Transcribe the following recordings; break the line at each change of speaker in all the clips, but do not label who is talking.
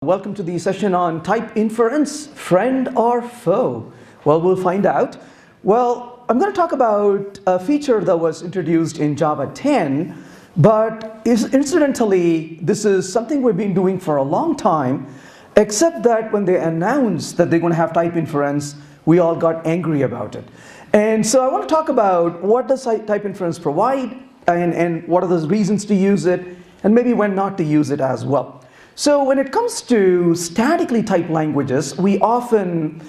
Welcome to the session on type inference, friend or foe? Well, we'll find out. Well, I'm going to talk about a feature that was introduced in Java 10, but incidentally, this is something we've been doing for a long time, except that when they announced that they're going to have type inference, we all got angry about it. And so I want to talk about what does type inference provide, and what are the reasons to use it, and maybe when not to use it as well. So when it comes to statically typed languages, we often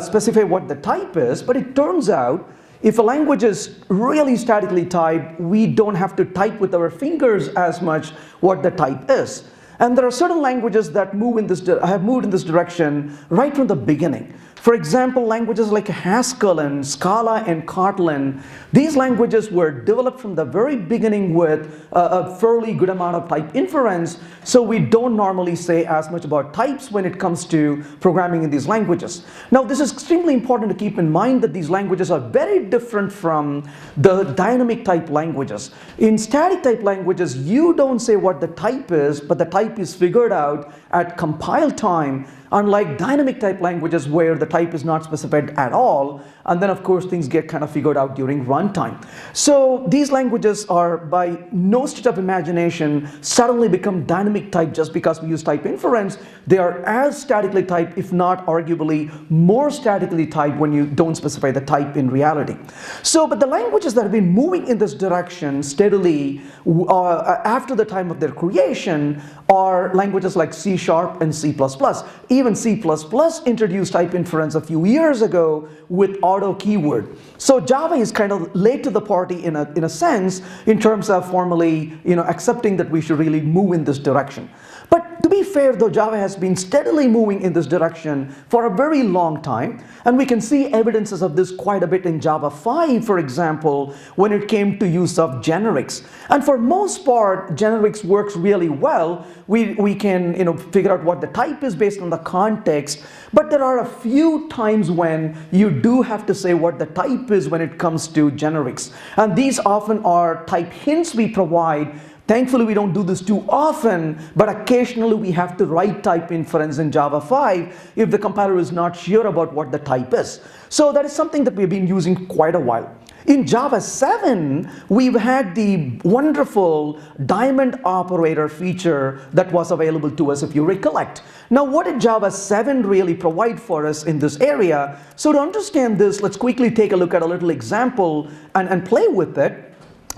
specify what the type is, but it turns out if a language is really statically typed, we don't have to type with our fingers as much what the type is. And there are certain languages that have moved in this direction right from the beginning. For example, languages like Haskell and Scala and Kotlin, these languages were developed from the very beginning with a fairly good amount of type inference, so we don't normally say as much about types when it comes to programming in these languages. Now, this is extremely important to keep in mind that these languages are very different from the dynamic type languages. In static type languages, you don't say what the type is, but the type is figured out at compile time, unlike dynamic type languages where the type is not specified at all, and then of course things get kind of figured out during runtime. So these languages are by no stretch of imagination suddenly become dynamic type just because we use type inference. They are as statically typed, if not arguably more statically typed when you don't specify the type in reality. So, but the languages that have been moving in this direction steadily after the time of their creation are languages like C# and C++. Even C++ introduced type inference a few years ago with auto keyword. So Java is kind of late to the party in a sense in terms of formally accepting that we should really move in this direction. But to be fair though, Java has been steadily moving in this direction for a very long time, and we can see evidences of this quite a bit in Java 5, for example, when it came to use of generics. And for most part, generics works really well. We can figure out what the type is based on the context, but there are a few times when you do have to say what the type is when it comes to generics. And these often are type hints we provide. Thankfully, we don't do this too often, but occasionally we have to write type inference in Java 5 if the compiler is not sure about what the type is. So that is something that we've been using quite a while. In Java 7, we've had the wonderful diamond operator feature that was available to us, if you recollect. Now, what did Java 7 really provide for us in this area? So to understand this, let's quickly take a look at a little example and play with it.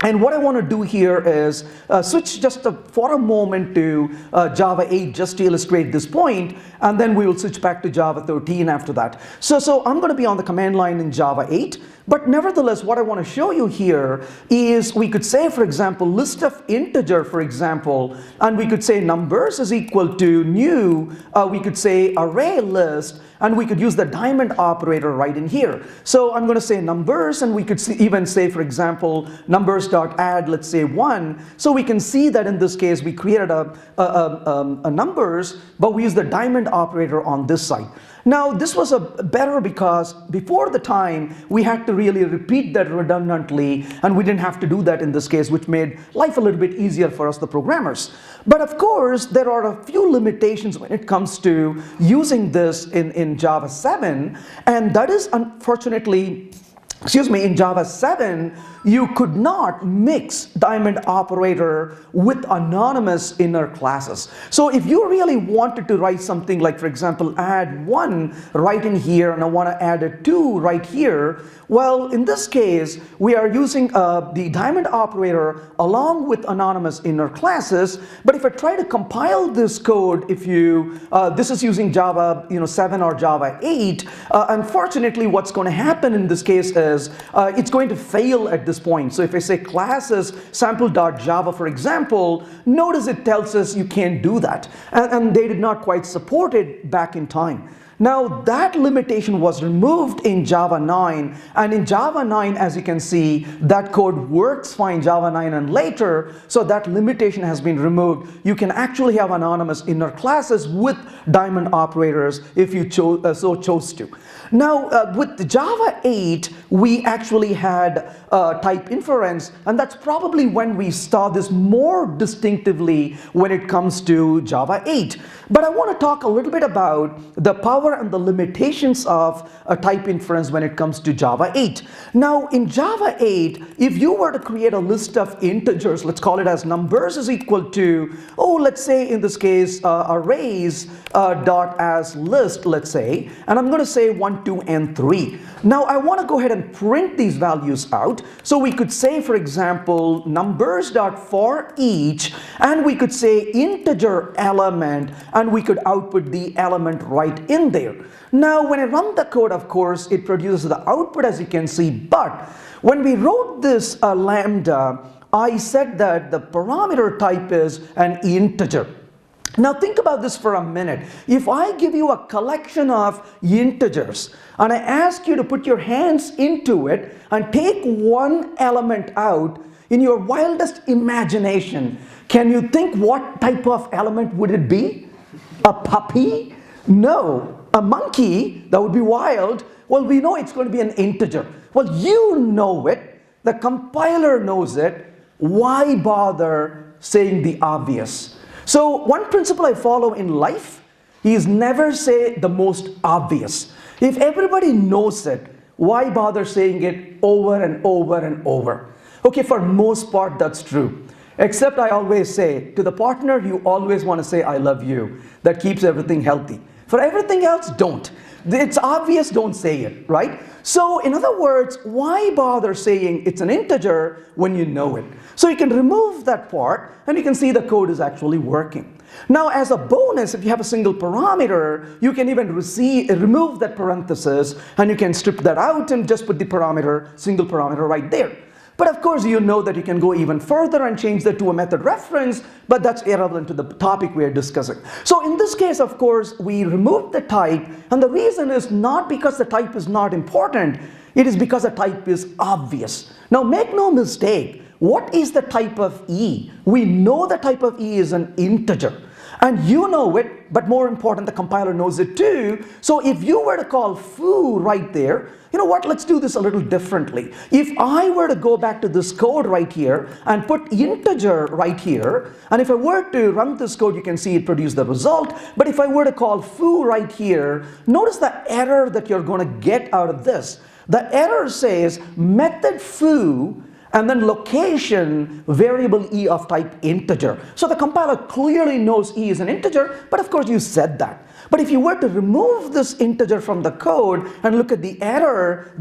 And what I want to do here is switch just for a moment to Java 8 just to illustrate this point, and then we will switch back to Java 13 after that. So I'm going to be on the command line in Java 8, but nevertheless what I want to show you here is we could say, for example, list of integer, for example, and we could say numbers is equal to new, we could say array list, and we could use the diamond operator right in here. So I'm going to say numbers, and we could even say, for example, numbers.add, let's say 1. So we can see that in this case we created a numbers, but we use the diamond operator on this side. Now this was better because before the time we had to really repeat that redundantly, and we didn't have to do that in this case, which made life a little bit easier for us, the programmers. But of course there are a few limitations when it comes to using this in Java 7, and that is unfortunately, in Java 7, you could not mix diamond operator with anonymous inner classes. So if you really wanted to write something like, for example, add 1 right in here, and I want to add a 2 right here, well, in this case, we are using the diamond operator along with anonymous inner classes. But if I try to compile this code, this is using Java 7 or Java 8, unfortunately what's going to happen in this case is it's going to fail at this point. So if I say classes sample.java, for example, notice it tells us you can't do that, and they did not quite support it back in time. Now that limitation was removed in Java 9, and in Java 9, as you can see, that code works fine, Java 9 and later, so that limitation has been removed. You can actually have anonymous inner classes with diamond operators if you so chose to. Now with Java 8, we actually had type inference, and that's probably when we saw this more distinctively when it comes to Java 8. But I want to talk a little bit about the power and the limitations of type inference when it comes to Java 8. Now in Java 8, if you were to create a list of integers, let's call it as numbers is equal to, let's say in this case arrays dot as list, let's say, and I'm going to say 1, 2, and 3. Now I want to go ahead and print these values out. So we could say, for example, numbers dot for each, and we could say integer element, and we could output the element right in there. Now when I run the code, of course, it produces the output as you can see, but when we wrote this lambda, I said that the parameter type is an integer. Now think about this for a minute. If I give you a collection of integers and I ask you to put your hands into it and take one element out, in your wildest imagination, can you think what type of element would it be? A puppy? No. A monkey? That would be wild. Well, we know it's going to be an integer. Well, you know it. The compiler knows it. Why bother saying the obvious? So one principle I follow in life is never say the most obvious. If everybody knows it, why bother saying it over and over and over? Okay, for most part that's true. Except I always say, to the partner you always want to say I love you. That keeps everything healthy. For everything else, don't. It's obvious, don't say it, right? So in other words, why bother saying it's an integer when you know it? So you can remove that part and you can see the code is actually working. Now as a bonus, if you have a single parameter, you can even remove that parenthesis and you can strip that out and just put the parameter, single parameter right there. But of course you know that you can go even further and change that to a method reference, but that's irrelevant to the topic we are discussing. So in this case, of course, we removed the type, and the reason is not because the type is not important, it is because the type is obvious. Now make no mistake, what is the type of E? We know the type of E is an integer. And you know it, but more important, the compiler knows it too. So if you were to call foo right there, you know what, let's do this a little differently. If I were to go back to this code right here and put integer right here, and if I were to run this code, you can see it produced the result. But if I were to call foo right here, notice the error that you're going to get out of this. The error says method foo and then location variable E of type integer. So the compiler clearly knows E is an integer, but of course you said that. But if you were to remove this integer from the code and look at the error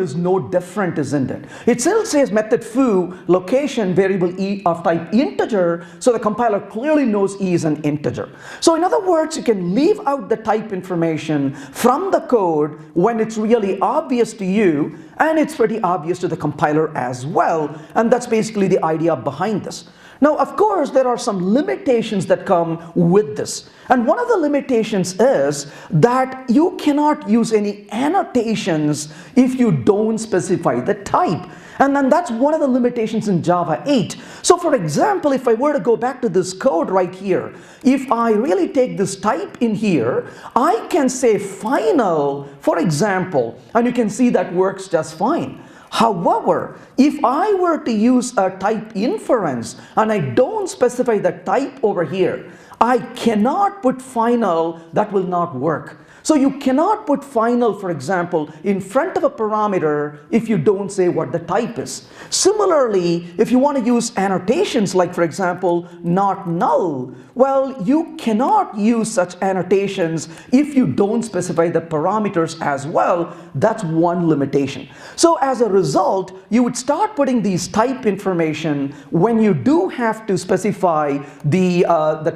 is no different, isn't it? It still says method foo location variable E of type integer, so the compiler clearly knows E is an integer. So in other words, you can leave out the type information from the code when it's really obvious to you, and it's pretty obvious to the compiler as well, and that's basically the idea behind this. Now, of course, there are some limitations that come with this. And one of the limitations is that you cannot use any annotations if you don't specify the type. And then that's one of the limitations in Java 8. So for example, if I were to go back to this code right here, if I really take this type in here, I can say final, for example, and you can see that works just fine. However, if I were to use a type inference and I don't specify the type over here, I cannot put final, that will not work. So you cannot put final, for example, in front of a parameter if you don't say what the type is. Similarly, if you want to use annotations like, for example, not null, well, you cannot use such annotations if you don't specify the parameters as well. That's one limitation. So as a result, you would start putting these type information when you do have to specify the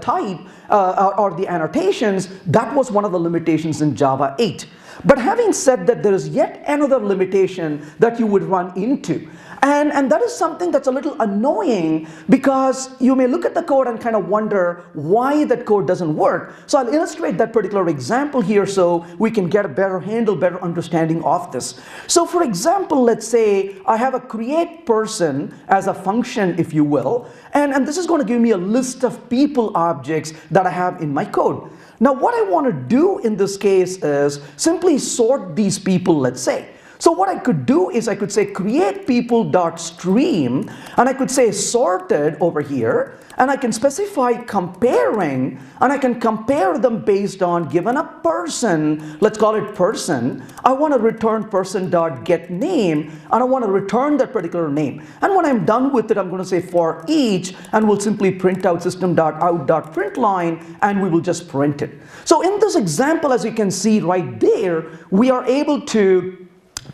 type or the annotations. That was one of the limitations in Java 8. But having said that, there is yet another limitation that you would run into. And that is something that's a little annoying because you may look at the code and kind of wonder why that code doesn't work. So I'll illustrate that particular example here so we can get a better handle, better understanding of this. So for example, let's say I have a create person as a function, if you will, and this is going to give me a list of people objects that I have in my code. Now what I want to do in this case is simply sort these people, let's say. So what I could do is I could say create people.stream, and I could say sorted over here, and I can specify comparing, and I can compare them based on given a person, let's call it person. I want to return person.getName, and I want to return that particular name. And when I'm done with it, I'm going to say for each, and we'll simply print out system.out.println, and we will just print it. So in this example, as you can see right there, we are able to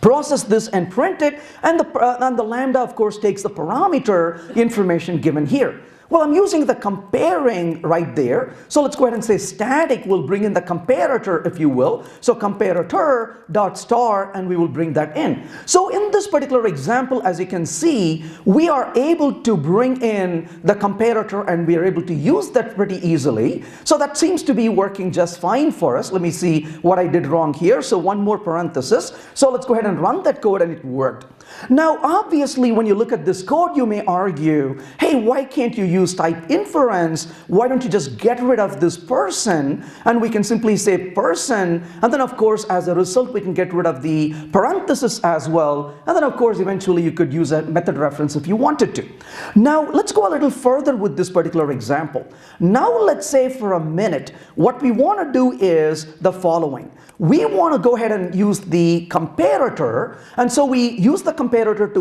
process this and print it, and the lambda of course takes the parameter information given here. Well, I'm using the comparing right there. So let's go ahead and say static will bring in the comparator, if you will. So comparator dot star, and we will bring that in. So in this particular example, as you can see, we are able to bring in the comparator, and we are able to use that pretty easily. So that seems to be working just fine for us. Let me see what I did wrong here. So one more parenthesis. So let's go ahead and run that code, and it worked. Now, obviously, when you look at this code, you may argue, hey, why can't you use type inference? Why don't you just get rid of this person? And we can simply say person, and then of course, as a result, we can get rid of the parenthesis as well. And then of course, eventually you could use a method reference if you wanted to. Now, let's go a little further with this particular example. Now, let's say for a minute, what we want to do is the following. We want to go ahead and use the comparator, and so we use the comparator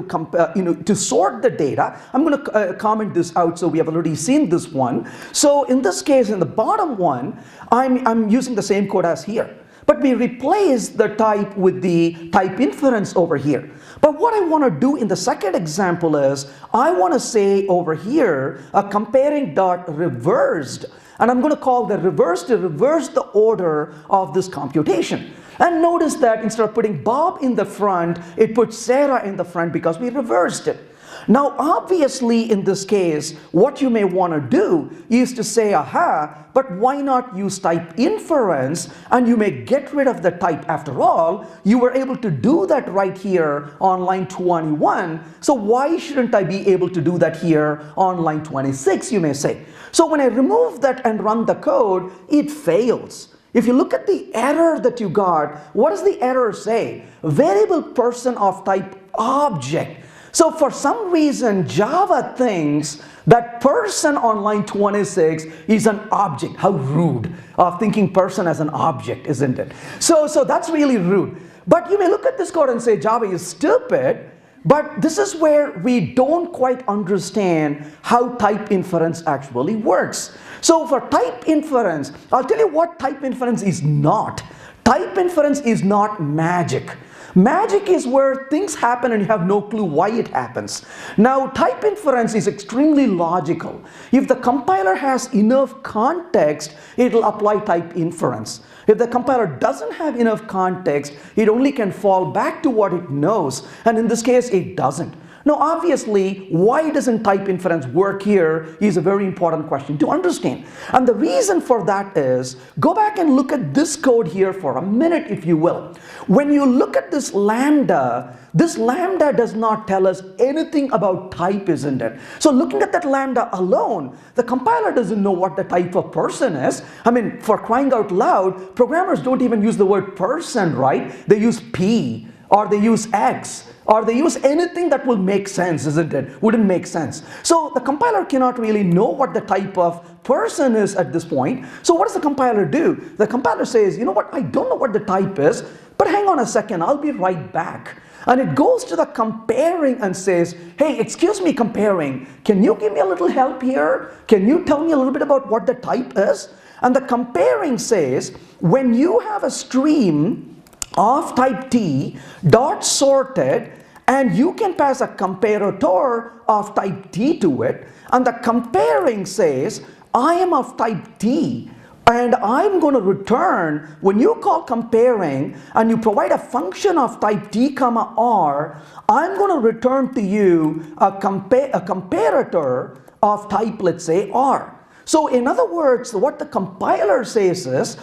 to sort the data. I'm going to comment this out so we have already seen this one. So in this case, in the bottom one, I'm using the same code as here, but we replace the type with the type inference over here. But what I want to do in the second example is I want to say over here a comparing dot reversed. And I'm going to call the reverse to reverse the order of this computation. And notice that instead of putting Bob in the front, it puts Sarah in the front because we reversed it. Now, obviously, in this case, what you may want to do is to say, aha, but why not use type inference, and you may get rid of the type. After all, you were able to do that right here on line 21, so why shouldn't I be able to do that here on line 26, you may say. So when I remove that and run the code, it fails. If you look at the error that you got, what does the error say? Variable person of type object. So for some reason, Java thinks that person on line 26 is an object. How rude of thinking person as an object, isn't it? So that's really rude. But you may look at this code and say Java is stupid, but this is where we don't quite understand how type inference actually works. So for type inference, I'll tell you what type inference is not. Type inference is not magic. Magic is where things happen and you have no clue why it happens. Now, type inference is extremely logical. If the compiler has enough context, it will apply type inference. If the compiler doesn't have enough context, it only can fall back to what it knows, and in this case, it doesn't. Now, obviously, why doesn't type inference work here is a very important question to understand. And the reason for that is, go back and look at this code here for a minute, if you will. When you look at this lambda does not tell us anything about type, isn't it? So looking at that lambda alone, the compiler doesn't know what the type of person is. I mean, for crying out loud, programmers don't even use the word person, right? They use P, or they use X, or they use anything that will make sense, isn't it? Wouldn't make sense. So the compiler cannot really know what the type of person is at this point. So what does the compiler do? The compiler says, you know what, I don't know what the type is, but hang on a second, I'll be right back. And it goes to the comparing and says, hey, excuse me, comparing, can you give me a little help here? Can you tell me a little bit about what the type is? And the comparing says, when you have a stream of type T dot sorted, and you can pass a comparator of type T to it, and the comparing says I am of type T, And I'm going to return, when you call comparing and you provide a function of type t comma r, I'm going to return to you a comparator of type, let's say, r. So in other words, what the compiler says is,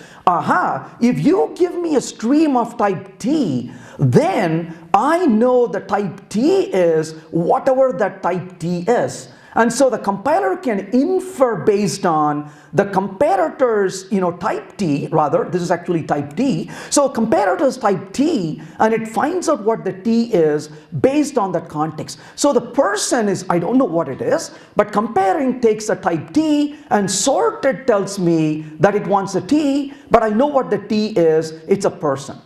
if you give me a stream of type t, then I know the type t is whatever that type t is. And so the compiler can infer based on the comparator's, type t, rather, this is actually type t. So comparator's type t, and it finds out what the t is based on that context. So the person is, I don't know what it is, but comparing takes a type t, and sorted tells me that it wants a t, but I know what the t is, it's a person.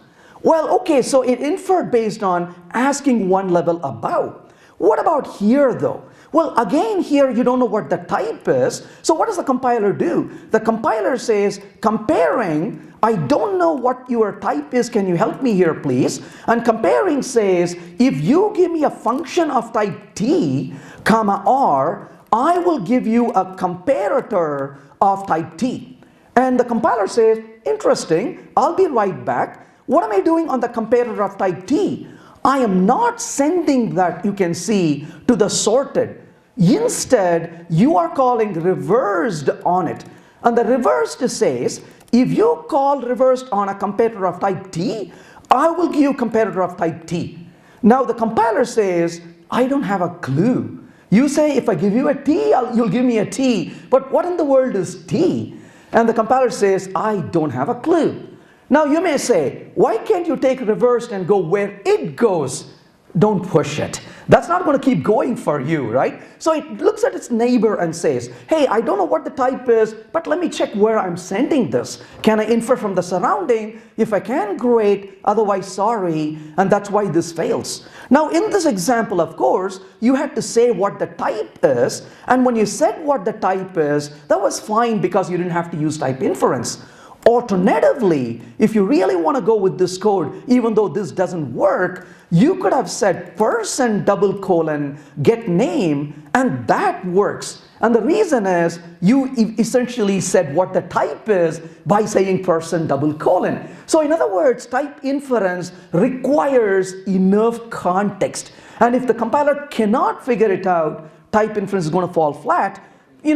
Well, okay, so it inferred based on asking one level above. What about here though? Well, again, here you don't know what the type is. So what does the compiler do? The compiler says, comparing, I don't know what your type is. Can you help me here, please? And comparing says, if you give me a function of type t, comma r, I will give you a comparator of type t. And the compiler says, interesting, I'll be right back. What am I doing on the comparator of type t? I am not sending that, you can see, to the sorted. Instead, you are calling reversed on it. And the reversed says, if you call reversed on a comparator of type t, I will give you comparator of type t. Now the compiler says, I don't have a clue. You say, if I give you a t, you'll give me a t. But what in the world is t? And the compiler says, I don't have a clue. Now you may say, why can't you take reversed and go where it goes? Don't push it. That's not going to keep going for you, right? So it looks at its neighbor and says, hey, I don't know what the type is, but let me check where I'm sending this. Can I infer from the surrounding? If I can, great. Otherwise, sorry. And that's why this fails. Now, in this example, of course, you had to say what the type is. And when you said what the type is, that was fine because you didn't have to use type inference. Alternatively, if you really want to go with this code, even though this doesn't work, you could have said person double colon get name, and that works. And the reason is you essentially said what the type is by saying person double colon. So in other words, type inference requires enough context. And if the compiler cannot figure it out, type inference is going to fall flat.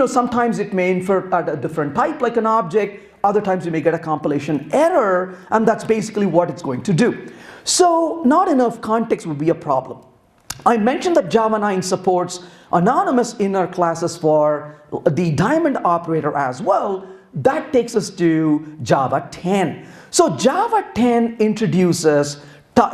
Sometimes it may infer at a different type like an object. Other times you may get a compilation error, and that's basically what it's going to do. So not enough context would be a problem. I mentioned that Java 9 supports anonymous inner classes for the diamond operator as well. That takes us to Java 10. So Java 10 introduces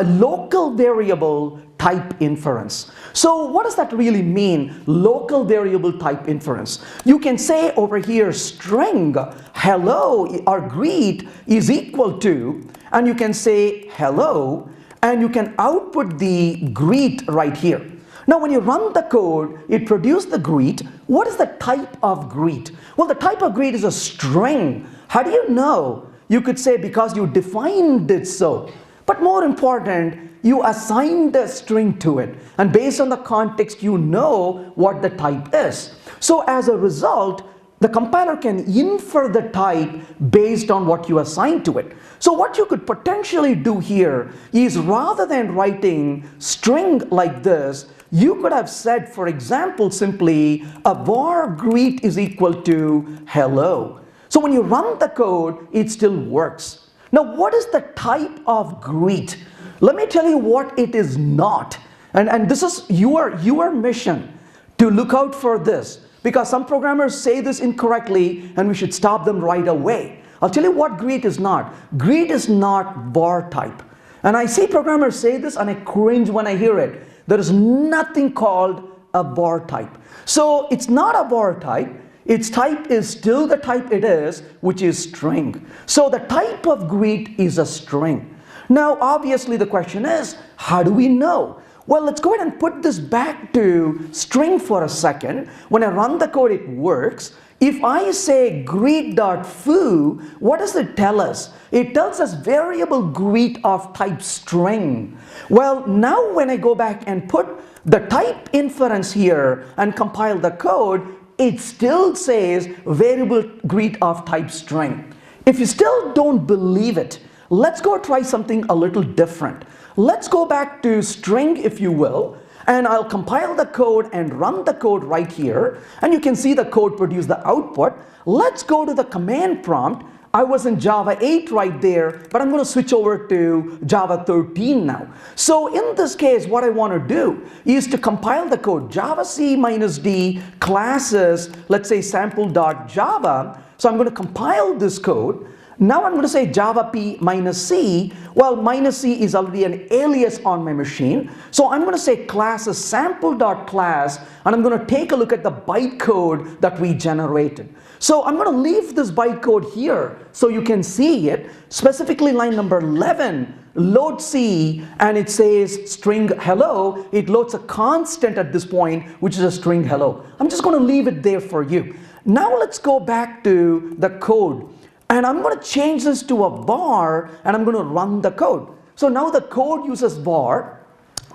local variable type inference. So what does that really mean, local variable type inference? You can say over here string hello or greet is equal to, and you can say hello, and you can output the greet right here. Now when you run the code, it produced the greet. What is the type of greet? Well, the type of greet is a string. How do you know? You could say because you defined it so. But more important, you assigned a string to it. And based on the context, you know what the type is. So as a result, the compiler can infer the type based on what you assign to it. So what you could potentially do here is rather than writing string like this, you could have said, for example, simply a var greet is equal to hello. So when you run the code, it still works. Now, what is the type of greet? Let me tell you what it is not. And this is your mission to look out for this, because some programmers say this incorrectly and we should stop them right away. I'll tell you what greet is not. Greet is not var type. And I see programmers say this and I cringe when I hear it. There is nothing called a var type. So it's not a var type. Its type is still the type it is, which is string. So the type of greet is a string. Now, obviously the question is, how do we know? Well, let's go ahead and put this back to string for a second. When I run the code, it works. If I say greet.foo, what does it tell us? It tells us variable greet of type string. Well, now when I go back and put the type inference here and compile the code, it still says variable greet of type string. If you still don't believe it, let's go try something a little different. Let's go back to string, if you will, and I'll compile the code and run the code right here, and you can see the code produce the output. Let's go to the command prompt. I was in Java 8 right there, but I'm going to switch over to Java 13 now. So in this case, what I want to do is to compile the code javac-d classes, let's say sample.java. So I'm going to compile this code. Now I'm going to say java p minus c. Well, minus c is already an alias on my machine. So I'm going to say classes sample.class, and I'm going to take a look at the bytecode that we generated. So I'm going to leave this bytecode here so you can see it. Specifically line number 11, load C, and it says string hello. It loads a constant at this point, which is a string hello. I'm just going to leave it there for you. Now let's go back to the code. And I'm going to change this to a var, and I'm going to run the code. So now the code uses var.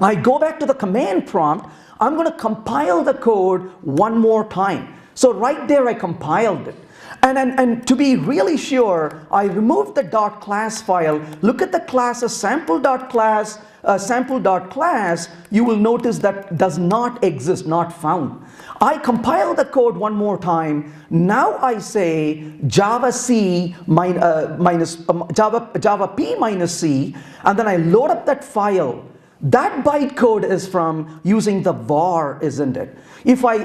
I go back to the command prompt. I'm going to compile the code one more time. So right there I compiled it. And to be really sure, I removed the .class file. Look at the classes sample.class, sample.class. You will notice that does not exist, not found. I compile the code one more time. Now I say java p minus c, and then I load up that file. That bytecode is from using the var, isn't it? If I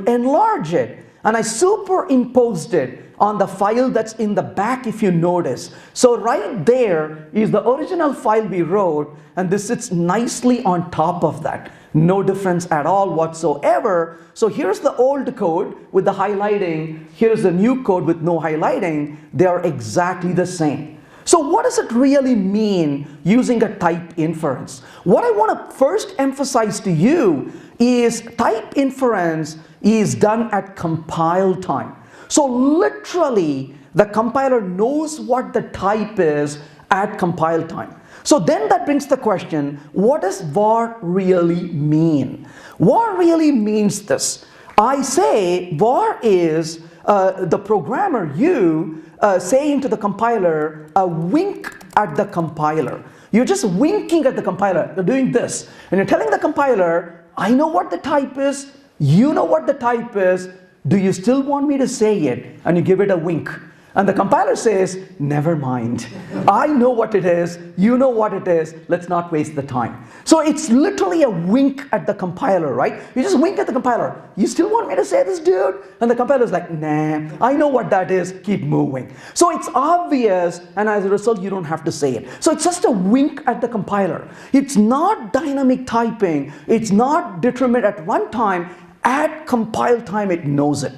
enlarge it and I superimposed it on the file that's in the back, if you notice. So right there is the original file we wrote, and this sits nicely on top of that. No difference at all whatsoever. So here's the old code with the highlighting. Here's the new code with no highlighting. They are exactly the same. So what does it really mean using a type inference? What I want to first emphasize to you is type inference is done at compile time. So literally, the compiler knows what the type is at compile time. So then that brings the question, what does var really mean? Var really means this. I say var is the programmer, you, saying to the compiler, a wink at the compiler. You're just winking at the compiler. You're doing this. And you're telling the compiler, I know what the type is. You know what the type is. Do you still want me to say it? And you give it a wink. And the compiler says, never mind. I know what it is. You know what it is. Let's not waste the time. So it's literally a wink at the compiler, right? You just wink at the compiler. You still want me to say this, dude? And the compiler's like, nah, I know what that is. Keep moving. So it's obvious, and as a result, you don't have to say it. So it's just a wink at the compiler. It's not dynamic typing. It's not determined at runtime. At compile time, it knows it.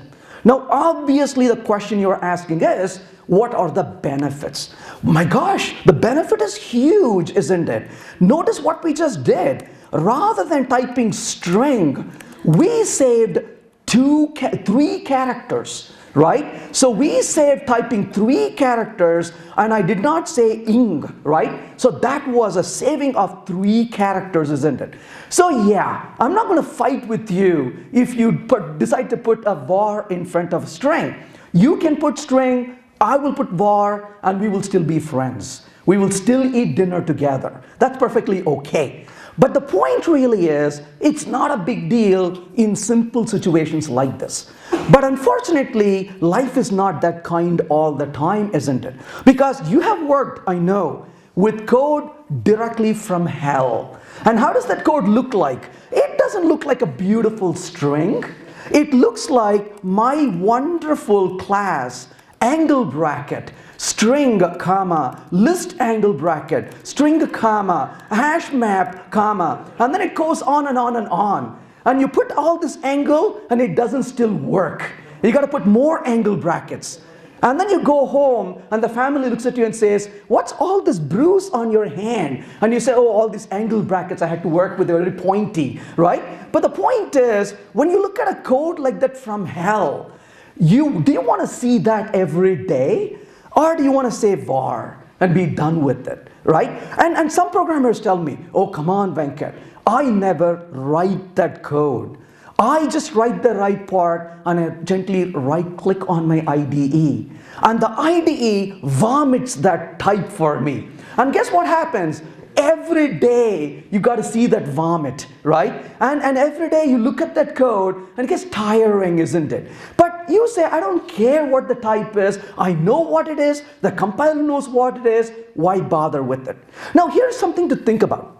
Now, obviously, the question you're asking is, what are the benefits? My gosh, the benefit is huge, isn't it? Notice what we just did. Rather than typing string, we saved three characters, right? So we saved typing 3 characters, and I did not say ing, right? So that was a saving of 3 characters, isn't it? So yeah, I'm not going to fight with you if you decide to put a var in front of string. You can put string, I will put var, and we will still be friends. We will still eat dinner together. That's perfectly okay. But the point really is, it's not a big deal in simple situations like this. But unfortunately, life is not that kind all the time, isn't it? Because you have worked, I know, with code directly from hell. And how does that code look like? It doesn't look like a beautiful string. It looks like my wonderful class, angle bracket, string, comma, list angle bracket, string, comma, hash map, comma, and then it goes on and on and on. And you put all this angle and it doesn't still work. You got to put more angle brackets. And then you go home and the family looks at you and says, what's all this bruise on your hand? And you say, oh, all these angle brackets I had to work with, they're very pointy, right? But the point is, when you look at a code like that from hell, do you want to see that every day? Or do you want to say var and be done with it, right? And some programmers tell me, oh, come on, Venkat, I never write that code. I just write the right part and I gently right click on my IDE. And the IDE vomits that type for me. And guess what happens? Every day you got to see that vomit, right? And every day you look at that code and it gets tiring, isn't it? But you say, I don't care what the type is. I know what it is. The compiler knows what it is. Why bother with it? Now here's something to think about.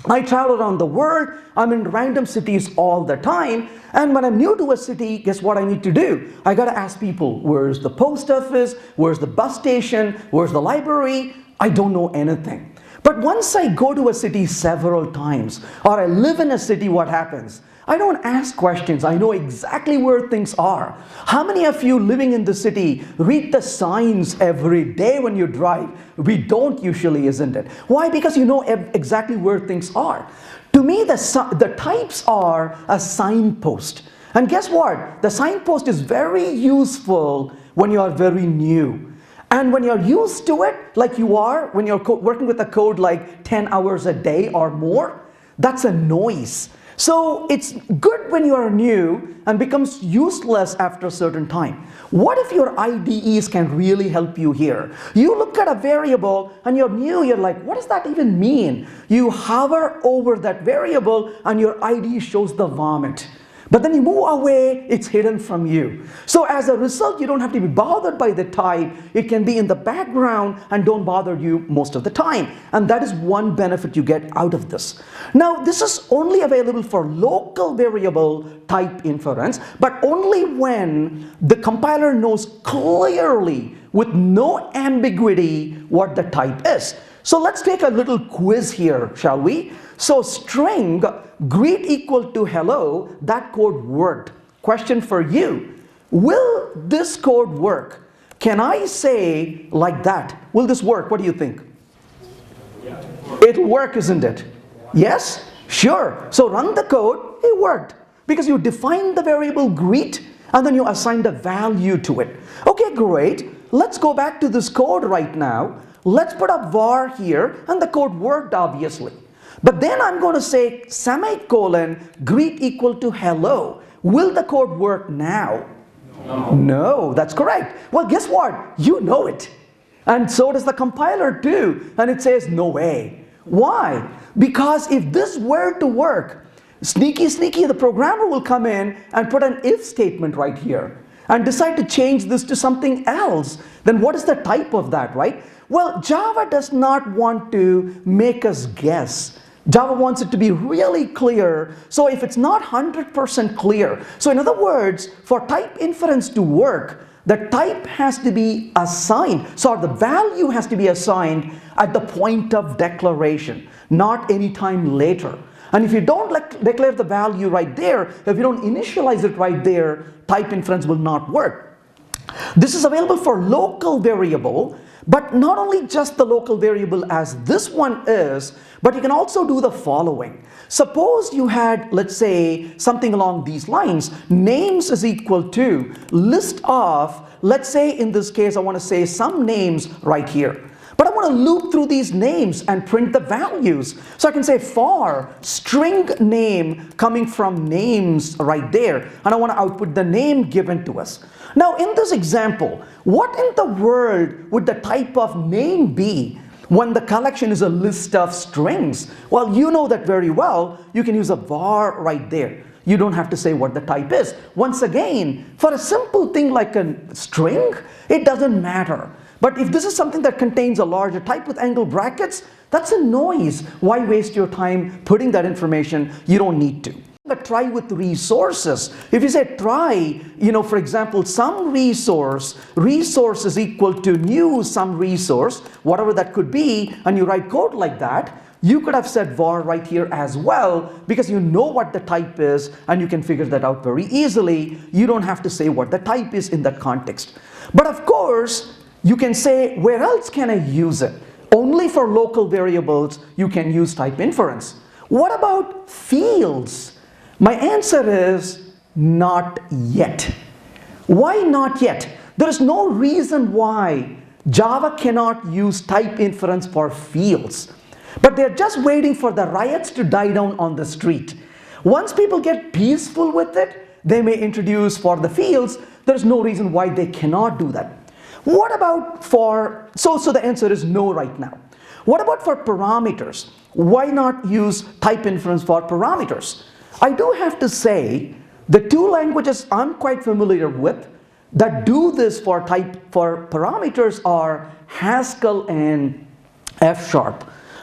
I travel around the world, I'm in random cities all the time, and when I'm new to a city, guess what I need to do? I gotta ask people, where's the post office, where's the bus station, where's the library? I don't know anything. But once I go to a city several times, or I live in a city, what happens? I don't ask questions, I know exactly where things are. How many of you living in the city read the signs every day when you drive? We don't usually, isn't it? Why? Because you know exactly where things are. To me, the types are a signpost. And guess what? The signpost is very useful when you are very new. And when you're used to it, like you are, when you're working with a code like 10 hours a day or more, that's a noise. So it's good when you are new and becomes useless after a certain time. What if your IDEs can really help you here? You look at a variable and you're new, you're like, what does that even mean? You hover over that variable and your IDE shows the vomit. But then you move away, it's hidden from you. So as a result, you don't have to be bothered by the type. It can be in the background and don't bother you most of the time. And that is one benefit you get out of this. Now, this is only available for local variable type inference, but only when the compiler knows clearly with no ambiguity what the type is. So let's take a little quiz here, shall we? So string greet equal to hello, that code worked. Question for you, will this code work? Can I say like that? Will this work? What do you think?
Yeah.
It'll work, isn't it? Yes? Sure. So run the code, it worked. Because you defined the variable greet and then you assigned a value to it. Okay, great. Let's go back to this code right now. Let's put a var here and the code worked obviously. But then I'm going to say semicolon greet equal to hello. Will the code work now?
No.
No, that's correct. Well, guess what? You know it. And so does the compiler too. And it says no way. Why? Because if this were to work, sneaky, the programmer will come in and put an if statement right here and decide to change this to something else. Then what is the type of that, right? Well, Java does not want to make us guess. Java wants it to be really clear. So if it's not 100% clear, so in other words, for type inference to work, the type has to be assigned. So the value has to be assigned at the point of declaration, not any time later. And if you don't declare the value right there, if you don't initialize it right there, type inference will not work. This is available for local variable, but not only just the local variable as this one is, but you can also do the following. Suppose you had, let's say, something along these lines. Names is equal to list of, let's say in this case, I want to say some names right here. But I want to loop through these names and print the values. So I can say for string name coming from names right there. And I want to output the name given to us. Now in this example, what in the world would the type of name be when the collection is a list of strings? Well, you know that very well. You can use a var right there. You don't have to say what the type is. Once again, for a simple thing like a string, it doesn't matter. But if this is something that contains a larger type with angle brackets, that's a noise. Why waste your time putting that information? You don't need to. But try with resources. If you say try, for example, some resource is equal to new some resource, whatever that could be, and you write code like that, you could have said var right here as well, because you know what the type is and you can figure that out very easily. You don't have to say what the type is in that context. But of course, you can say, where else can I use it? Only for local variables you can use type inference. What about fields? My answer is not yet. Why not yet? There is no reason why Java cannot use type inference for fields. But they're just waiting for the riots to die down on the street. Once people get peaceful with it, they may introduce for the fields. There's no reason why they cannot do that. What about for, so the answer is no right now. What about for parameters? Why not use type inference for parameters? I do have to say, the two languages I'm quite familiar with that do this for parameters are Haskell and F#.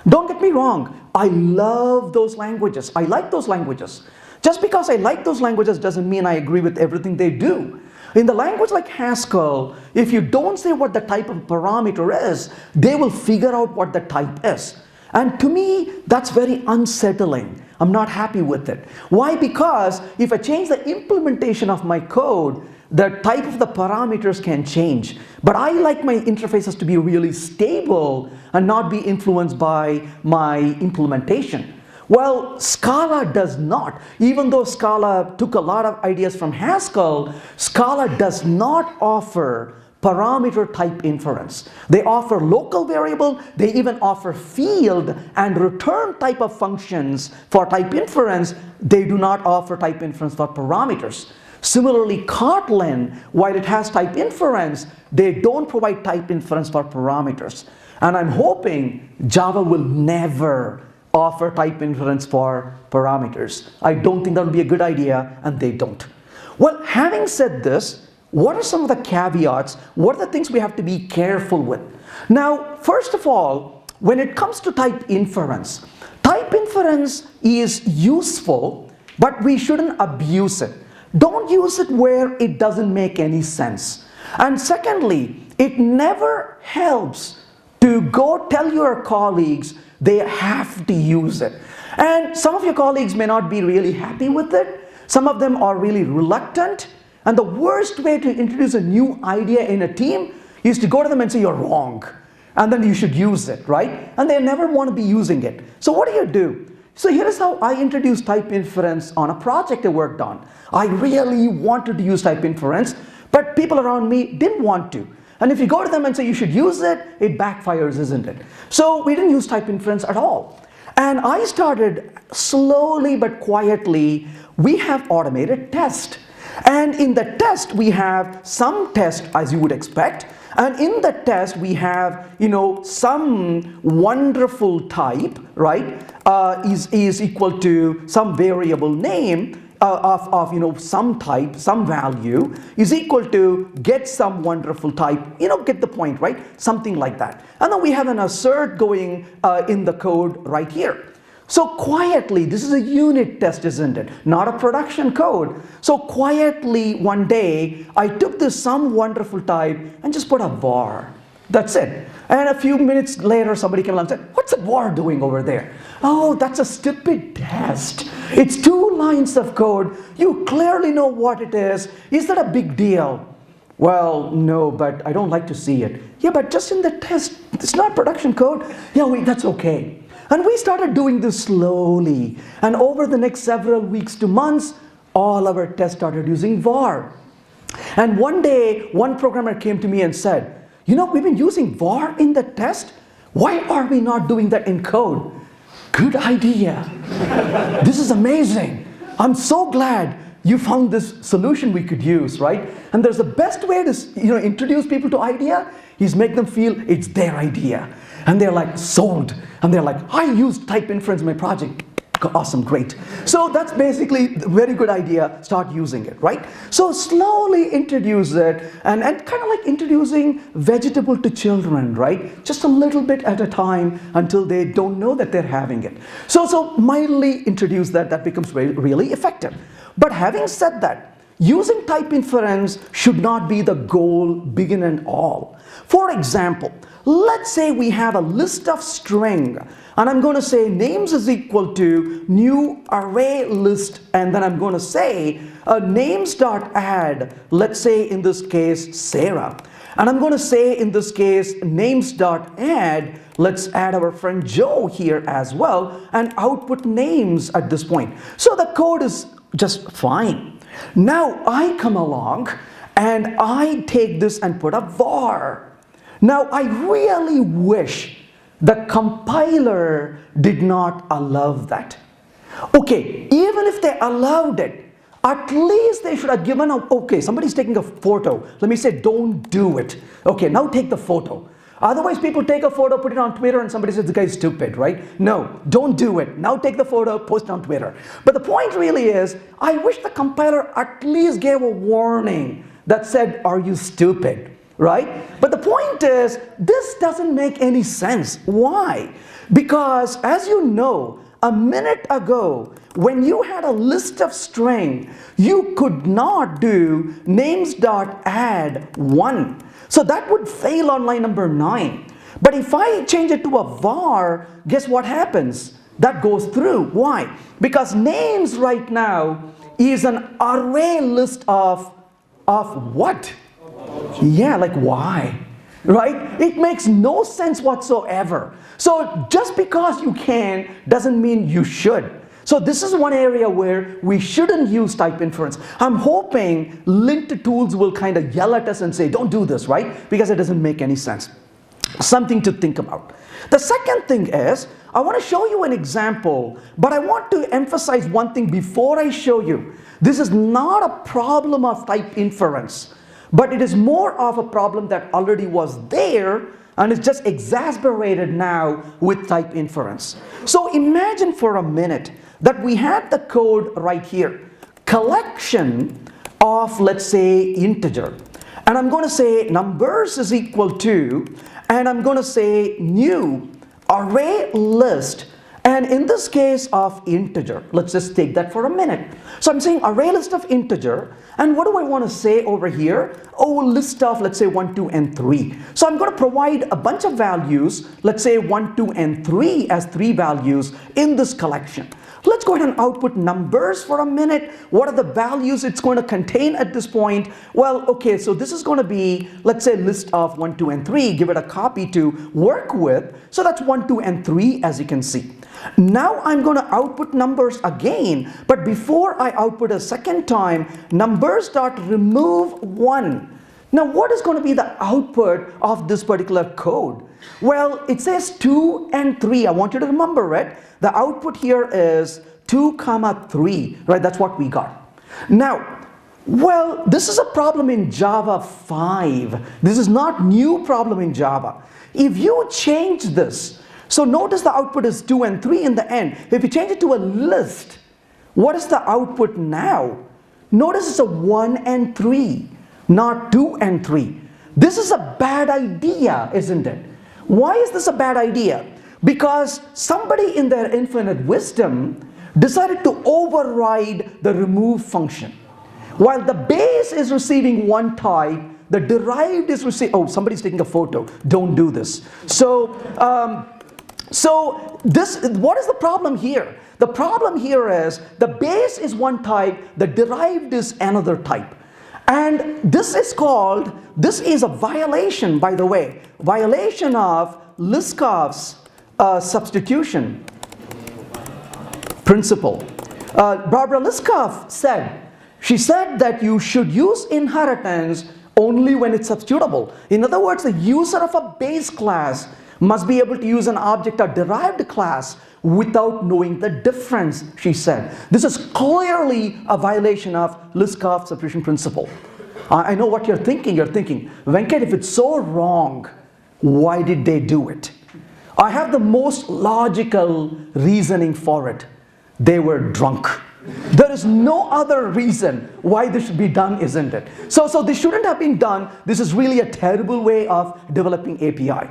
Don't get me wrong, I love those languages. I like those languages. Just because I like those languages doesn't mean I agree with everything they do. In the language like Haskell, if you don't say what the type of parameter is, they will figure out what the type is. And to me, that's very unsettling. I'm not happy with it. Why? Because if I change the implementation of my code, the type of the parameters can change. But I like my interfaces to be really stable and not be influenced by my implementation. Well, Scala does not. Even though Scala took a lot of ideas from Haskell, Scala does not offer parameter type inference. They offer local variable, they even offer field and return type of functions for type inference. They do not offer type inference for parameters. Similarly, Kotlin, while it has type inference, they don't provide type inference for parameters. And I'm hoping Java will never offer type inference for parameters. I don't think that would be a good idea, and they don't. Well, having said this, what are some of the caveats? What are the things we have to be careful with? Now, first of all, when it comes to type inference is useful, but we shouldn't abuse it. Don't use it where it doesn't make any sense. And secondly, it never helps to go tell your colleagues they have to use it. And some of your colleagues may not be really happy with it. Some of them are really reluctant. And the worst way to introduce a new idea in a team is to go to them and say you're wrong. And then you should use it, right? And they never want to be using it. So what do? So here's how I introduced type inference on a project I worked on. I really wanted to use type inference, but people around me didn't want to. And if you go to them and say you should use it, it backfires, isn't it? So we didn't use type inference at all. And I started slowly but quietly, we have automated test. And in the test, we have some test, as you would expect. And in the test, we have, some wonderful type, right, is equal to some variable name of some type, some value, is equal to get some wonderful type, get the point, right? Something like that. And then we have an assert going in the code right here. So quietly, this is a unit test, isn't it? Not a production code. So quietly one day, I took this some wonderful type and just put a var. That's it. And a few minutes later, somebody came along and said, what's a var doing over there? Oh, that's a stupid test. It's 2 lines of code. You clearly know what it is. Is that a big deal? Well, no, but I don't like to see it. Yeah, but just in the test, it's not production code. Yeah, that's okay. And we started doing this slowly. And over the next several weeks to months, all our tests started using var. And one day, one programmer came to me and said, we've been using var in the test. Why are we not doing that in code? Good idea. This is amazing. I'm so glad you found this solution we could use, right? And there's the best way to introduce people to idea is make them feel it's their idea. And they're like sold. And they're like, I used type inference in my project. Awesome, great. So that's basically a very good idea. Start using it, right? So slowly introduce it and kind of like introducing vegetable to children, right? Just a little bit at a time until they don't know that they're having it. So mildly introduce that becomes really effective. But having said that, using type inference should not be the goal, begin and all. For example, let's say we have a list of string, and I'm going to say names is equal to new array list, and then I'm going to say names.add, let's say in this case Sarah. And I'm going to say in this case names.add, let's add our friend Joe here as well, and output names at this point. So the code is just fine. Now I come along and I take this and put a var. Now I really wish the compiler did not allow that. Okay, even if they allowed it, at least they should have given a, okay, somebody's taking a photo. Let me say, don't do it. Okay, now take the photo. Otherwise, people take a photo, put it on Twitter, and somebody says, the guy's stupid, right? No, don't do it. Now take the photo, post it on Twitter. But the point really is, I wish the compiler at least gave a warning that said, are you stupid, right? But the point is, this doesn't make any sense. Why? Because, as you know, a minute ago, when you had a list of string, you could not do names.add1. So that would fail on line number 9. But if I change it to a var, guess what happens? That goes through. Why? Because names right now is an array list of what? Yeah, like why? Right? It makes no sense whatsoever. So just because you can doesn't mean you should. So this is one area where we shouldn't use type inference. I'm hoping linked tools will kind of yell at us and say, don't do this, right? Because it doesn't make any sense. Something to think about. The second thing is, I want to show you an example, but I want to emphasize one thing before I show you. This is not a problem of type inference, but it is more of a problem that already was there and is just exacerbated now with type inference. So imagine for a minute that we had the code right here, collection of, let's say, integer. And I'm going to say numbers is equal to, and I'm going to say new array list, and in this case of integer. Let's just take that for a minute. So I'm saying array list of integer, and what do I want to say over here? Oh, list of, let's say 1, 2, and 3. So I'm going to provide a bunch of values, let's say 1, 2, and 3 as 3 values in this collection. Let's go ahead and output numbers for a minute. What are the values it's going to contain at this point? Well, okay, so this is going to be, let's say, list of 1, 2, and 3. Give it a copy to work with. So that's 1, 2, and 3, as you can see. Now I'm going to output numbers again. But before I output a second time, numbers.remove 1. Now, what is going to be the output of this particular code? Well, it says 2 and 3. I want you to remember it. The output here is 2, 3, right? That's what we got. Now, well, this is a problem in Java 5. This is not new problem in Java. If you change this, so notice the output is 2 and 3 in the end. If you change it to a list, what is the output now? Notice it's a 1 and 3, not 2 and 3. This is a bad idea, isn't it? Why is this a bad idea? Because somebody in their infinite wisdom decided to override the remove function. While the base is receiving one type, the derived is receiving, oh, somebody's taking a photo. Don't do this. So what is the problem here? The problem here is the base is one type, the derived is another type. And this is a violation, by the way, violation of Liskov's substitution principle. Barbara Liskov said, she said that you should use inheritance only when it's substitutable. In other words, the user of a base class must be able to use an object or derived class without knowing the difference, she said. This is clearly a violation of Liskov's substitution principle. I know what you're thinking. You're thinking, Venkat, if it's so wrong, why did they do it? I have the most logical reasoning for it. They were drunk. There is no other reason why this should be done, isn't it? So this shouldn't have been done. This is really a terrible way of developing API.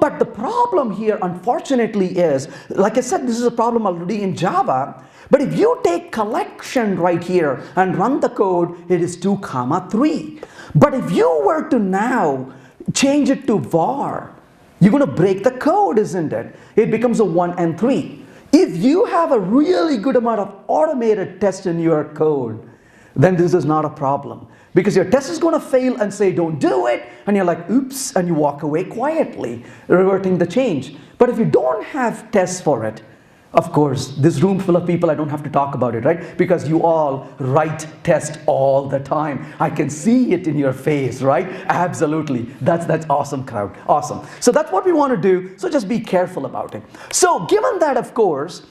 But the problem here, unfortunately, is, like I said, this is a problem already in Java. But if you take collection right here and run the code, it is 2, 3. But if you were to now change it to var, you're going to break the code, isn't it? It becomes a 1 and 3. If you have a really good amount of automated tests in your code, then this is not a problem. Because your test is going to fail and say, don't do it. And you're like, oops, and you walk away quietly, reverting the change. But if you don't have tests for it, of course, this room full of people, I don't have to talk about it, right? Because you all write test all the time. I can see it in your face, right? Absolutely. That's awesome, crowd. Awesome. So that's what we want to do. So just be careful about it. So given that, of course,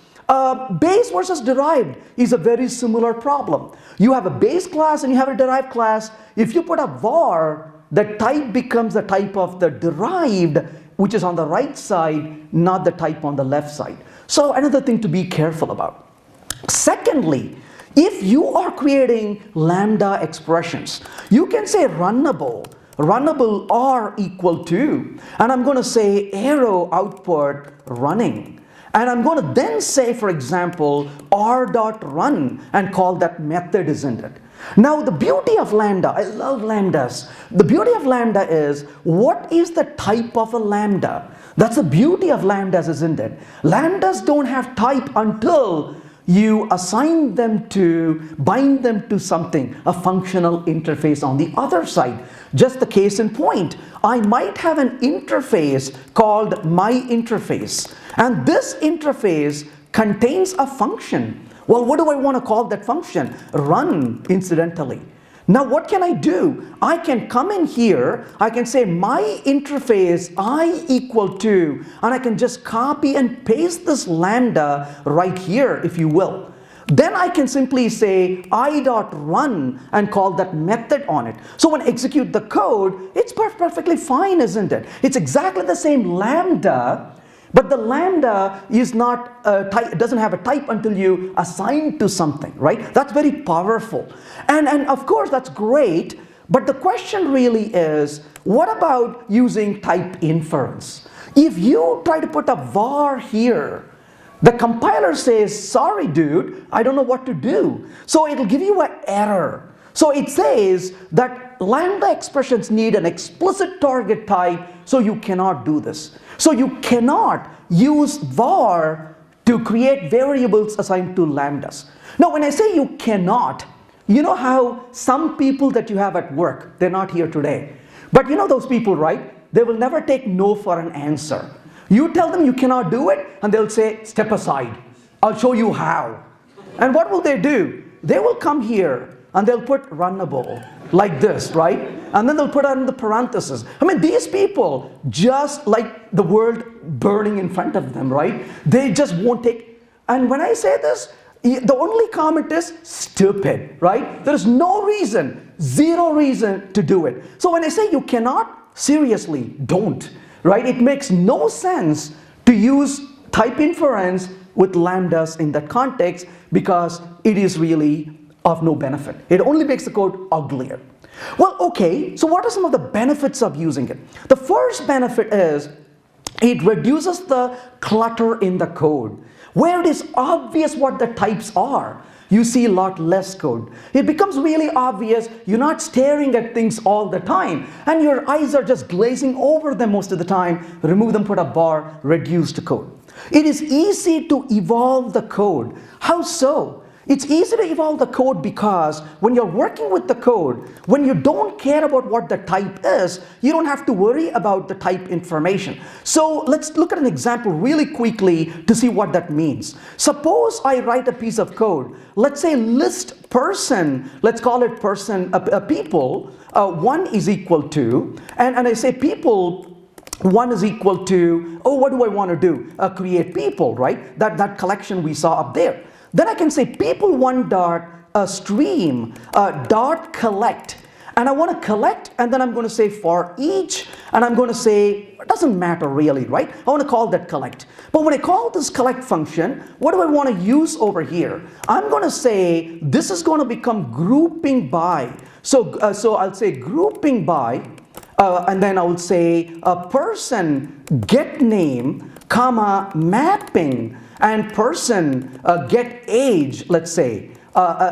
Base versus derived is a very similar problem. You have a base class and you have a derived class. If you put a var, the type becomes the type of the derived, which is on the right side, not the type on the left side. So another thing to be careful about. Secondly, if you are creating lambda expressions, you can say runnable r equal to, and I'm going to say arrow output running. And I'm going to then say, for example, r.run and call that method, isn't it? Now the beauty of lambda, I love lambdas. The beauty of lambda is, what is the type of a lambda? That's the beauty of lambdas, isn't it? Lambdas don't have type until you assign them to, bind them to something, a functional interface on the other side. Just the case in point, I might have an interface called my interface, and this interface contains a function. Well, what do I want to call that function? Run, incidentally. Now what can I do? I can come in here, I can say my interface I equal to, and I can just copy and paste this lambda right here, if you will. Then I can simply say I.run and call that method on it. So when I execute the code, it's perfectly fine, isn't it? It's exactly the same lambda, but the lambda is not doesn't have a type until you assign to something, right? That's very powerful. And of course that's great, but the question really is, what about using type inference? If you try to put a var here, the compiler says, sorry dude, I don't know what to do. So it'll give you an error. So it says that lambda expressions need an explicit target type, so you cannot do this. So you cannot use var to create variables assigned to lambdas. Now when I say you cannot, you know how some people that you have at work, they're not here today, but you know those people, right? They will never take no for an answer. You tell them you cannot do it, and they'll say, step aside, I'll show you how. And what will they do? They will come here and they'll put runnable like this, right? And then they'll put on the parentheses. I mean, these people, just like the world burning in front of them, right? They just won't take, and when I say this, the only comment is stupid, right? There is no reason, zero reason to do it. So when I say you cannot, seriously, don't. Right? It makes no sense to use type inference with lambdas in that context, because it is really of no benefit. It only makes the code uglier. Well, okay, so what are some of the benefits of using it? The first benefit is it reduces the clutter in the code. Where it is obvious what the types are, you see a lot less code. It becomes really obvious, you're not staring at things all the time, and your eyes are just glazing over them most of the time. Remove them, put a bar, reduce the code. It is easy to evolve the code. How so? It's easy to evolve the code because when you're working with the code, when you don't care about what the type is, you don't have to worry about the type information. So let's look at an example really quickly to see what that means. Suppose I write a piece of code. Let's say list person, let's call it person, people, 1 is equal to, and I say people 1 is equal to, oh, what do I want to do? Create people, right? That collection we saw up there. Then I can say people1 dot stream dot collect, and I want to collect, and then I'm going to say for each, and I'm going to say, it doesn't matter really, right? I want to call that collect. But when I call this collect function, what do I want to use over here? I'm going to say this is going to become grouping by. So I'll say grouping by, and then I will say person get name comma mapping, and person get age, let's say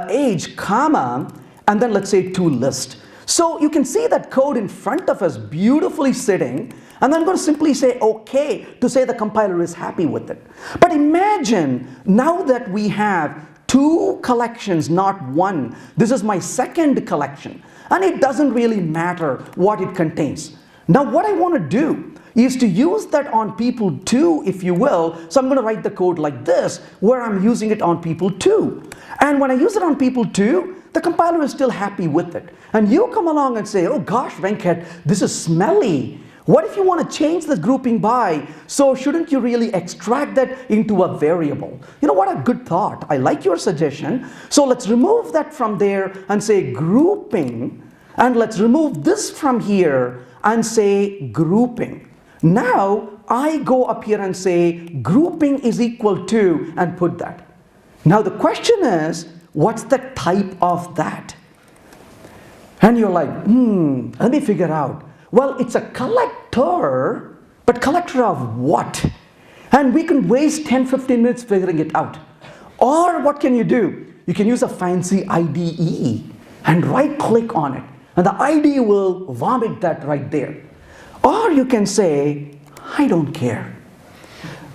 age comma, and then let's say to list. So you can see that code in front of us beautifully sitting, and then I'm going to simply say okay to say the compiler is happy with it. But imagine now that we have 2 collections, not 1. This is my second collection, and it doesn't really matter what it contains. Now what I want to do is to use that on people 2, if you will. So I'm going to write the code like this, where I'm using it on people 2. And when I use it on people 2, the compiler is still happy with it. And you come along and say, oh gosh, Venkat, this is smelly. What if you want to change the grouping by? So shouldn't you really extract that into a variable? You know, what a good thought. I like your suggestion. So let's remove that from there and say grouping. And let's remove this from here and say grouping. Now I go up here and say grouping is equal to, and put that. Now the question is, what's the type of that? And you're like, let me figure out. Well, it's a collector, but collector of what? And we can waste 10-15 minutes figuring it out. Or what can you do? You can use a fancy IDE and right click on it. And the IDE will vomit that right there. Or you can say, I don't care.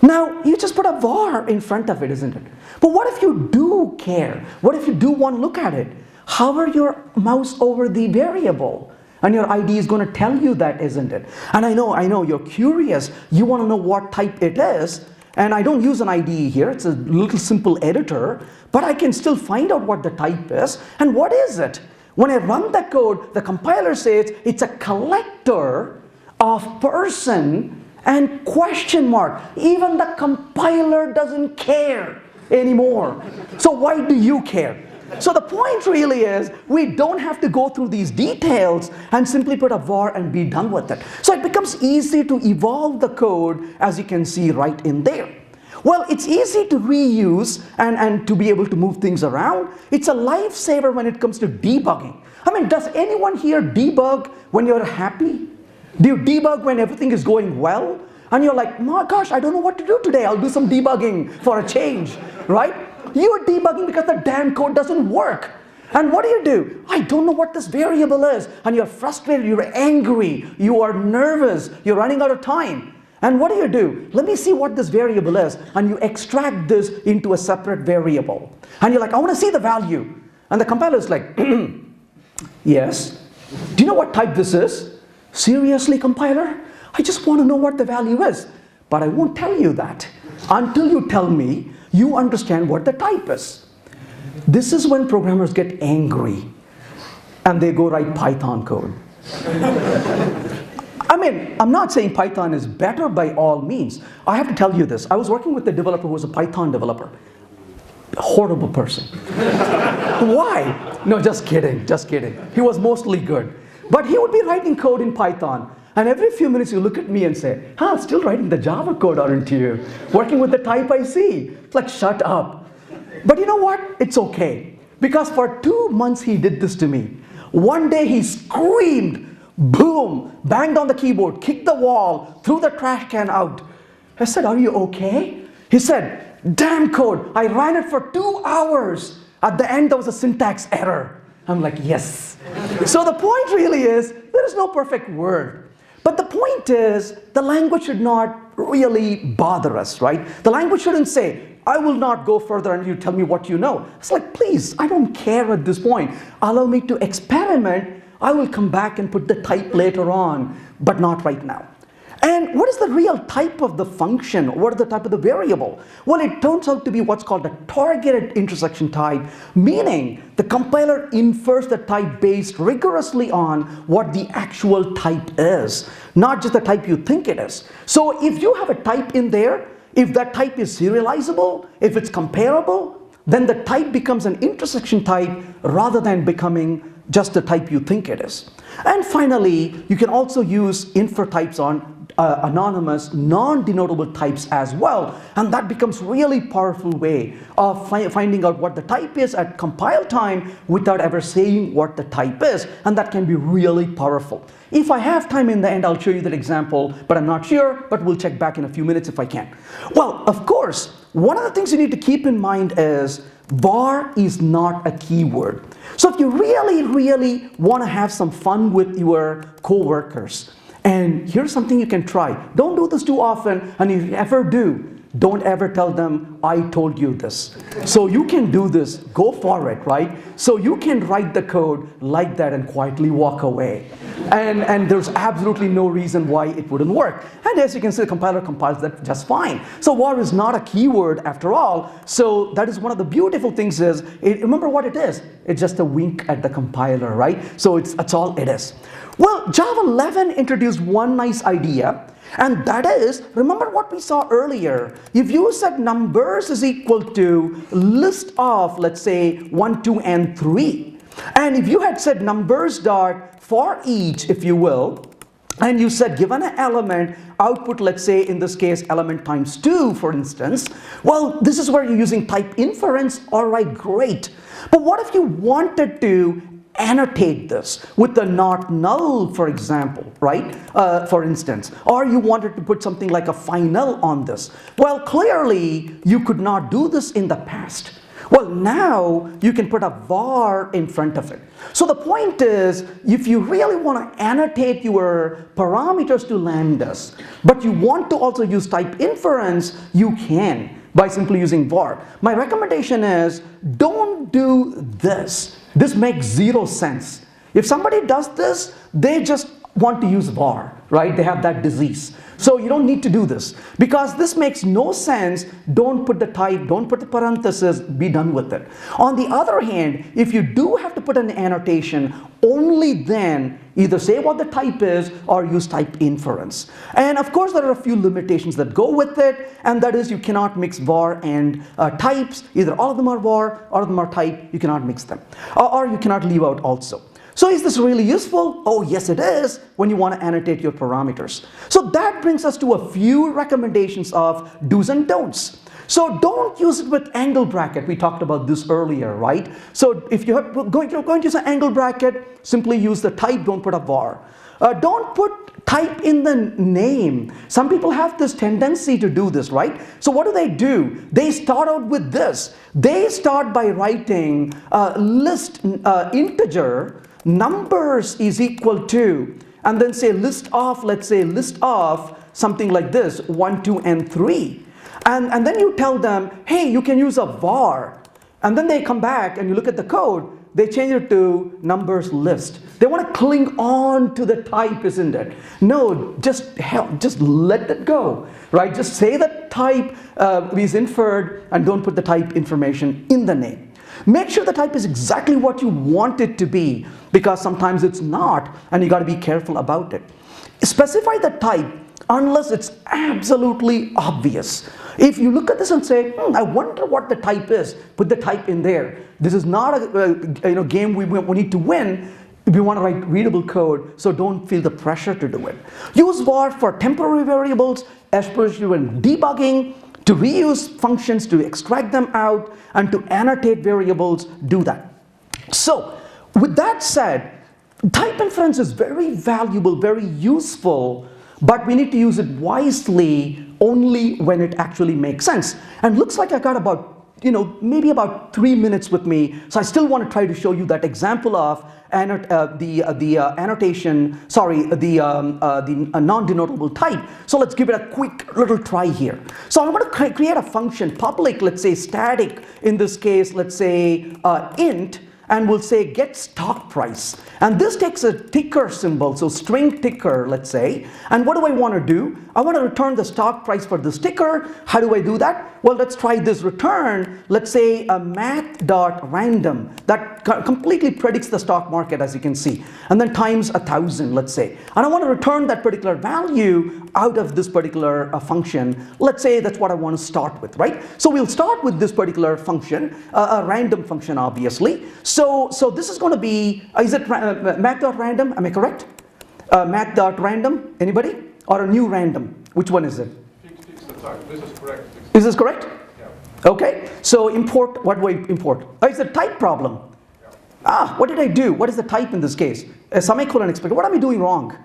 Now, you just put a var in front of it, isn't it? But what if you do care? What if you do want to look at it? Hover your mouse over the variable. And your IDE is going to tell you that, isn't it? And I know, you're curious. You want to know what type it is. And I don't use an IDE here. It's a little simple editor. But I can still find out what the type is. And what is it? When I run the code, the compiler says it's a collector of person and question mark. Even the compiler doesn't care anymore. So why do you care? So the point really is, we don't have to go through these details and simply put a var and be done with it. So it becomes easy to evolve the code, as you can see right in there. Well, it's easy to reuse and to be able to move things around. It's a lifesaver when it comes to debugging. I mean, does anyone here debug when you're happy? Do you debug when everything is going well? And you're like, my gosh, I don't know what to do today. I'll do some debugging for a change, right? You're debugging because the damn code doesn't work. And what do? I don't know what this variable is. And you're frustrated, you're angry, you are nervous, you're running out of time. And what do? Let me see what this variable is. And you extract this into a separate variable. And you're like, I want to see the value. And the compiler is like, yes. Do you know what type this is? Seriously, compiler? I just want to know what the value is. But I won't tell you that until you tell me you understand what the type is. This is when programmers get angry and they go write Python code. I mean, I'm not saying Python is better by all means. I have to tell you this. I was working with a developer who was a Python developer. A horrible person. Why? No, just kidding, just kidding. He was mostly good. But he would be writing code in Python. And every few minutes you look at me and say, still writing the Java code, aren't you? Working with the type I see. It's like, shut up. But you know what? It's okay. Because for 2 months he did this to me. One day he screamed, boom, banged on the keyboard, kicked the wall, threw the trash can out. I said, are you okay? He said, damn code, I ran it for 2 hours. At the end there was a syntax error. I'm like, yes. So the point really is, there is no perfect word. But the point is, the language should not really bother us, right? The language shouldn't say, I will not go further and you tell me what you know. It's like, please, I don't care at this point. Allow me to experiment. I will come back and put the type later on, but not right now. And what is the real type of the function? What is the type of the variable? Well, it turns out to be what's called a targeted intersection type, meaning the compiler infers the type based rigorously on what the actual type is, not just the type you think it is. So if you have a type in there, if that type is serializable, if it's comparable, then the type becomes an intersection type rather than becoming just the type you think it is. And finally, you can also use infer types on anonymous, non-denotable types as well. And that becomes really powerful way of finding out what the type is at compile time without ever saying what the type is. And that can be really powerful. If I have time in the end, I'll show you that example, but I'm not sure, but we'll check back in a few minutes if I can. Well, of course, one of the things you need to keep in mind is var is not a keyword. So if you really want to have some fun with your coworkers, and here's something you can try. Don't do this too often, and if you ever do, don't ever tell them I told you this. So you can do this, go for it, right? So you can write the code like that and quietly walk away. And there's absolutely no reason why it wouldn't work. And as you can see, the compiler compiles that just fine. So var is not a keyword after all. So that is one of the beautiful things is, remember what it is? It's just a wink at the compiler, right? So that's all it is. Well, Java 11 introduced one nice idea. And that is, remember what we saw earlier. If you said numbers is equal to list of, let's say, 1, 2, and 3. And if you had said numbers dot for each, if you will, and you said given an element, output, let's say, in this case, element times 2, for instance, well, this is where you're using type inference. All right, great. But what if you wanted to annotate this with the not null, for example, right? For instance, or you wanted to put something like a final on this. Well, clearly you could not do this in the past. Well, now you can put a var in front of it. So the point is, if you really want to annotate your parameters to lambdas, but you want to also use type inference, you can by simply using var. My recommendation is, don't do this. This makes zero sense. If somebody does this, they just want to use var, right? They have that disease. So you don't need to do this because this makes no sense. Don't put the type, don't put the parenthesis, be done with it. On the other hand, if you do have to put an annotation, only then either say what the type is or use type inference. And of course, there are a few limitations that go with it, and that is you cannot mix var and types. Either all of them are var, all of them are type. You cannot mix them. Or you cannot leave out also. So is this really useful? Oh, yes, it is when you want to annotate your parameters. So that brings us to a few recommendations of do's and don'ts. So don't use it with angle bracket. We talked about this earlier, right? So if you're going to use an angle bracket, simply use the type, don't put a var. Don't put type in the name. Some people have this tendency to do this, right? So what do? They start out with this. They start by writing list integer numbers is equal to, and then say list of, let's say list of something like this, 1, 2, and 3. And then you tell them, hey, you can use a var. And then they come back and you look at the code, they change it to numbers list. They want to cling on to the type, isn't it? No, just let it go, right? Just say that type is inferred and don't put the type information in the name. Make sure the type is exactly what you want it to be, because sometimes it's not, and you got to be careful about it. Specify the type unless it's absolutely obvious. If you look at this and say, I wonder what the type is, put the type in there. This is not a game we need to win. We want to write readable code, so don't feel the pressure to do it. Use var for temporary variables, especially when debugging, to reuse functions, to extract them out, and to annotate variables, do that. So, with that said, type inference is very valuable, very useful, but we need to use it wisely only when it actually makes sense. And looks like I got about, maybe about 3 minutes with me, so I still want to try to show you that example of annotation, the non-denotable type. So let's give it a quick little try here. So I'm going to create a function, public, let's say static, in this case, let's say int, and we'll say get stock price. And this takes a ticker symbol, so string ticker, let's say. And what do I want to do? I want to return the stock price for this ticker. How do I do that? Well, let's try this return. Let's say a math.random that completely predicts the stock market, as you can see, and then times 1,000, let's say. And I want to return that particular value out of this particular function. Let's say that's what I want to start with, right? So we'll start with this particular function, a random function, obviously. So this is going to be, is it math.random? Am I correct? Math.random, anybody? Or a new random? Which one is it?
Fix the type. This is correct.
Is this correct?
Yeah.
Okay, so import, what do I import? Oh, it's a type problem.
Yeah.
What did I do? What is the type in this case? A semicolon expected. What am I doing wrong?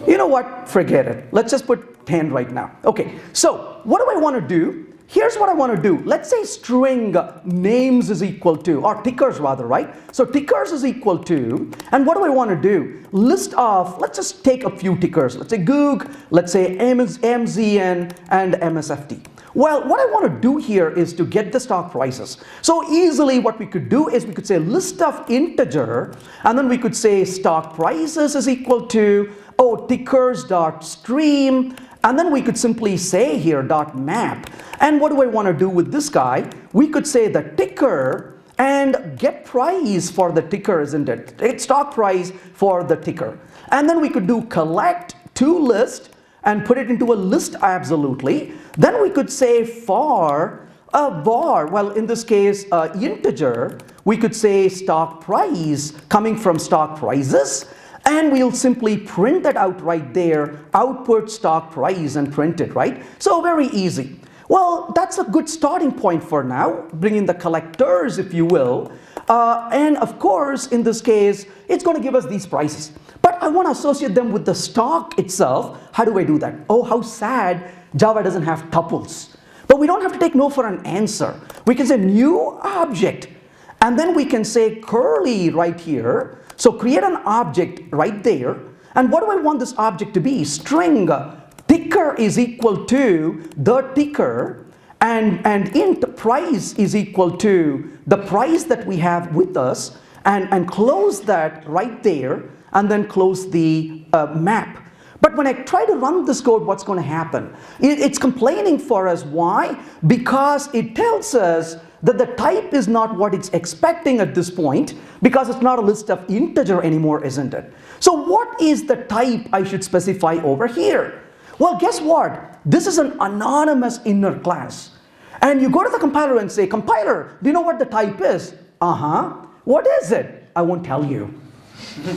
You know what? Forget it. Let's just put 10 right now. Okay, so what do I want to do? Here's what I want to do. Let's say string names is equal to, or tickers rather, right? So tickers is equal to, and what do I want to do? List of, let's just take a few tickers. Let's say Goog, let's say MZN, and MSFT. Well, what I want to do here is to get the stock prices. So easily what we could do is we could say list of integer, and then we could say stock prices is equal to, tickers dot stream, and then we could simply say here dot map. And what do I want to do with this guy? We could say the ticker and get price for the ticker, isn't it? Get stock price for the ticker. And then we could do collect to list and put it into a list absolutely. Then we could say for a var, well in this case integer, we could say stock price coming from stock prices, and we'll simply print that out right there, output stock price and print it, right? So very easy. Well, that's a good starting point for now, bring in the collectors if you will, and of course in this case it's going to give us these prices. But I want to associate them with the stock itself. How do I do that? Oh, how sad Java doesn't have tuples. But we don't have to take no for an answer. We can say new object, and then we can say curly right here. So create an object right there. And what do I want this object to be? String ticker is equal to the ticker, and int price is equal to the price that we have with us, and close that right there, and then close the map. But when I try to run this code, what's going to happen? It's complaining for us. Why? Because it tells us that the type is not what it's expecting at this point, because it's not a list of integer anymore, isn't it? So what is the type I should specify over here? Well, guess what? This is an anonymous inner class. And you go to the compiler and say, compiler, do you know what the type is? What is it? I won't tell you.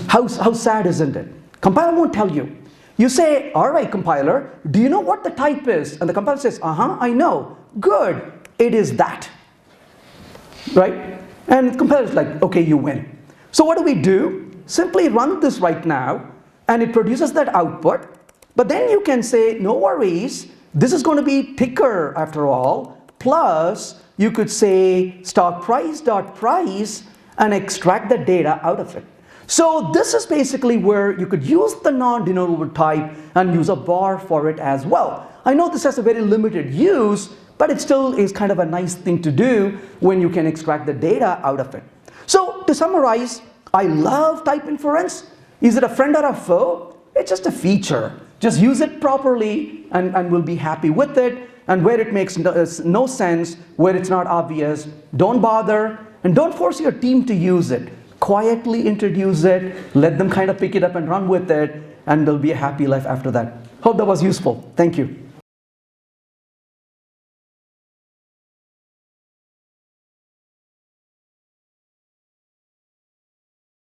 How sad, isn't it? Compiler won't tell you. You say, all right, compiler, do you know what the type is? And the compiler says, I know. Good, it is that. Right? And the compiler's like, okay, you win. So what do? Simply run this right now, and it produces that output. But then you can say, no worries, this is going to be ticker after all, plus you could say stock price dot price and extract the data out of it. So this is basically where you could use the non-denominable type and use a var for it as well. I know this has a very limited use, but it still is kind of a nice thing to do when you can extract the data out of it. So to summarize, I love type inference. Is it a friend or a foe? It's just a feature. Just use it properly and we'll be happy with it. And where it makes no sense, where it's not obvious, don't bother, and don't force your team to use it. Quietly introduce it, let them kind of pick it up and run with it, and there'll be a happy life after that. Hope that was useful. Thank you.